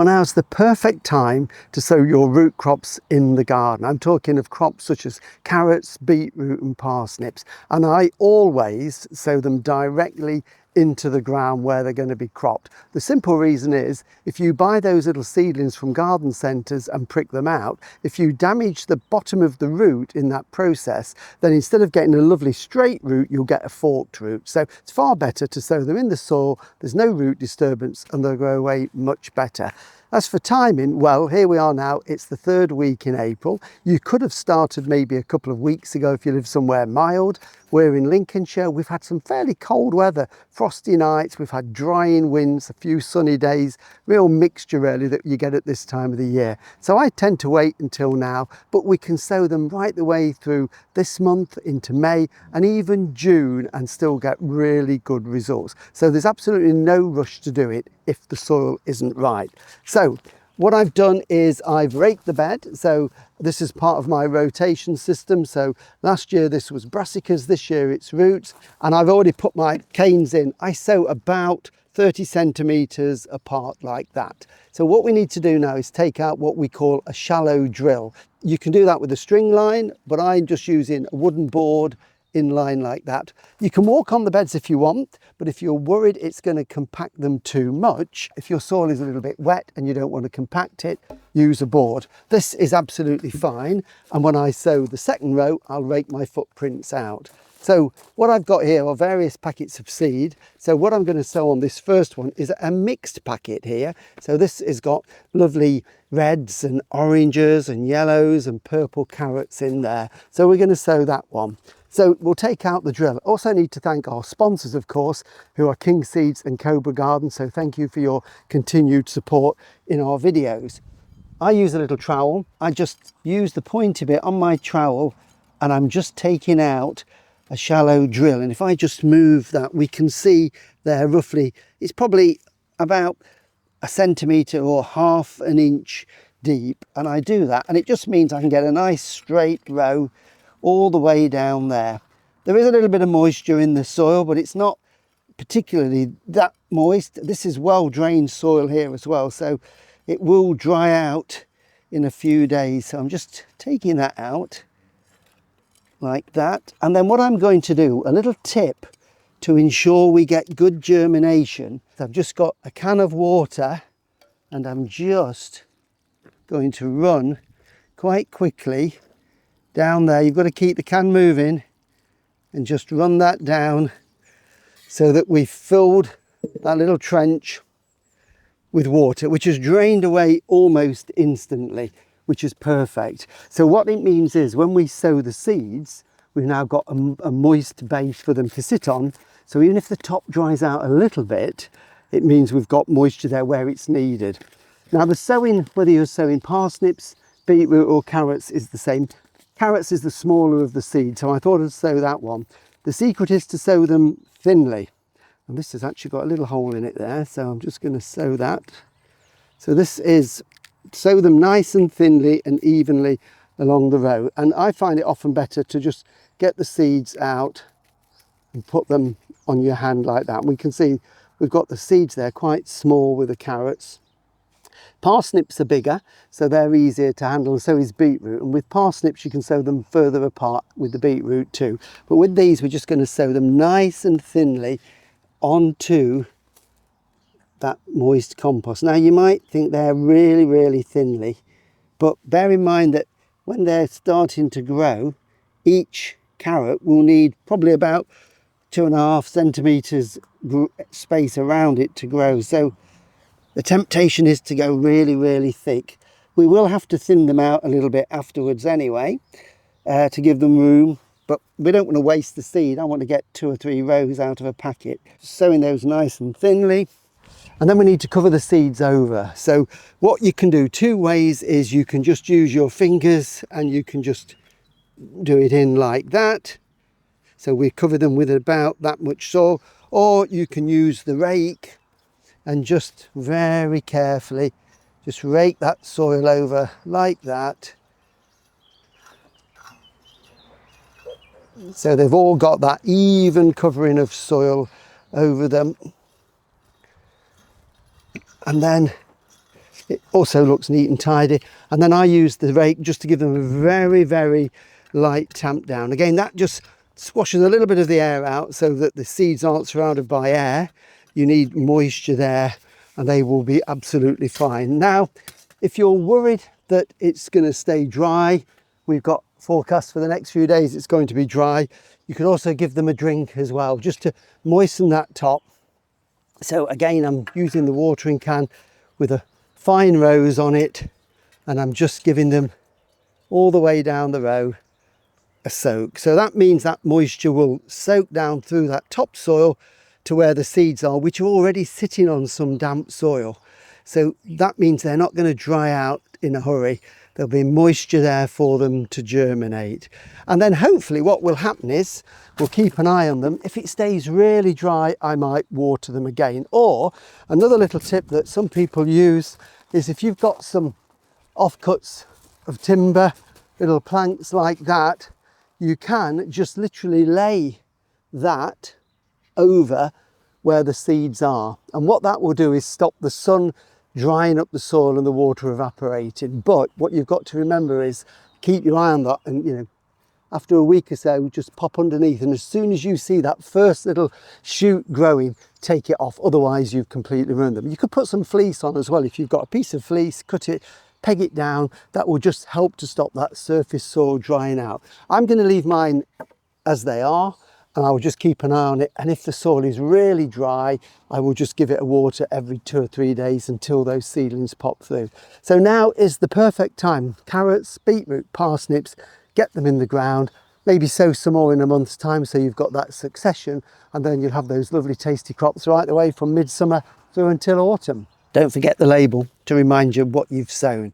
Well, now's the perfect time to sow your root crops in the garden. I'm talking of crops such as carrots, beetroot and parsnips. And I always sow them directly into the ground where they're going to be cropped. The simple reason is, if you buy those little seedlings from garden centres and prick them out, if you damage the bottom of the root in that process, then instead of getting a lovely straight root, you'll get a forked root. So it's far better to sow them in the soil. There's no root disturbance and they'll grow away much better. As for timing, well, here we are now. It's the 3rd week in April. You could have started maybe a couple of weeks ago if you live somewhere mild. We're in Lincolnshire. We've had some fairly cold weather, frosty nights. We've had drying winds, a few sunny days, real mixture really that you get at this time of the year. So I tend to wait until now, but we can sow them right the way through this month into May and even June and still get really good results. So there's absolutely no rush to do it if the soil isn't right. So what I've done is I've raked the bed. So this is part of my rotation system. So last year this was brassicas, this year it's roots, and I've already put my canes in. I sow about 30 centimetres apart like that. So what we need to do now is take out what we call a shallow drill. You can do that with a string line, but I'm just using a wooden board in line like that. You can walk on the beds if you want, but if you're worried it's going to compact them too much, if your soil is a little bit wet and you don't want to compact it, use a board. This is absolutely fine, and when I sow the second row I'll rake my footprints out. So what I've got here are various packets of seed. So what I'm going to sow on this first one is a mixed packet here. So this has got lovely reds and oranges and yellows and purple carrots in there. So we're going to sow that one. So we'll take out the drill. Also need to thank our sponsors, of course, who are King Seeds and Cobra Garden. So thank you for your continued support in our videos. I use a little trowel. I just use the pointy bit on my trowel and I'm just taking out a shallow drill. And if I just move that, we can see there roughly, it's probably about a centimetre or half an inch deep. And I do that and it just means I can get a nice straight row all the way down there. There is a little bit of moisture in the soil, but it's not particularly that moist. This is well drained soil here as well, so it will dry out in a few days. So I'm just taking that out like that. And then what I'm going to do, a little tip to ensure we get good germination, I've just got a can of water and I'm just going to run quite quickly down there. You've got to keep the can moving and just run that down so that we've filled that little trench with water, which has drained away almost instantly, which is perfect. So what it means is when we sow the seeds, we've now got a moist base for them to sit on. So even if the top dries out a little bit, it means we've got moisture there where it's needed. Now the sowing, whether you're sowing parsnips, beetroot or carrots, is the same. Carrots is the smaller of the seed, so I thought I'd sow that one. The secret is to sow them thinly. And this has actually got a little hole in it there, so I'm just going to sow that. So this is, sow them nice and thinly and evenly along the row. And I find it often better to just get the seeds out and put them on your hand like that. We can see we've got the seeds there quite small with the carrots. Parsnips are bigger, so they're easier to handle, and so is beetroot. And with parsnips, you can sow them further apart with the beetroot too. But with these, we're just going to sow them nice and thinly onto that moist compost. Now, you might think they're really, really thinly, but bear in mind that when they're starting to grow, each carrot will need probably about 2.5 centimetres space around it to grow. So the temptation is to go really, really thick. We will have to thin them out a little bit afterwards anyway, to give them room, but we don't want to waste the seed. I want to get 2 or 3 rows out of a packet. Sowing those nice and thinly. And then we need to cover the seeds over. So what you can do 2 ways is you can just use your fingers and you can just do it in like that. So we cover them with about that much soil, or you can use the rake and just very carefully just rake that soil over like that. So they've all got that even covering of soil over them. And then It also looks neat and tidy. And then I use the rake just to give them a very, very light tamp down. Again, that just squashes a little bit of the air out so that the seeds aren't surrounded by air. You need moisture there and they will be absolutely fine. Now, if you're worried that it's going to stay dry, we've got forecasts for the next few days it's going to be dry. You can also give them a drink as well, just to moisten that top. So again, I'm using the watering can with a fine rose on it, and I'm just giving them all the way down the row a soak. So that means that moisture will soak down through that topsoil to where the seeds are, which are already sitting on some damp soil. So that means they're not going to dry out in a hurry. There'll be moisture there for them to germinate. And then hopefully what will happen is we'll keep an eye on them. If it stays really dry, I might water them again. Or another little tip that some people use is if you've got some offcuts of timber, little planks like that, you can just literally lay that over where the seeds are. And what that will do is stop the sun drying up the soil and the water evaporating. But what you've got to remember is keep your eye on that, and you know, after a week or so, just pop underneath, and as soon as you see that first little shoot growing, take it off, otherwise you've completely ruined them. You could put some fleece on as well. If you've got a piece of fleece, cut it, peg it down, that will just help to stop that surface soil drying out. I'm going to leave mine as they are, and I will just keep an eye on it, and if the soil is really dry, I will just give it a water every 2 or 3 days until those seedlings pop through. So now is the perfect time. Carrots, beetroot, parsnips, get them in the ground, maybe sow some more in a month's time so you've got that succession, and then you'll have those lovely tasty crops right the way from midsummer through until autumn. Don't forget the label to remind you what you've sown.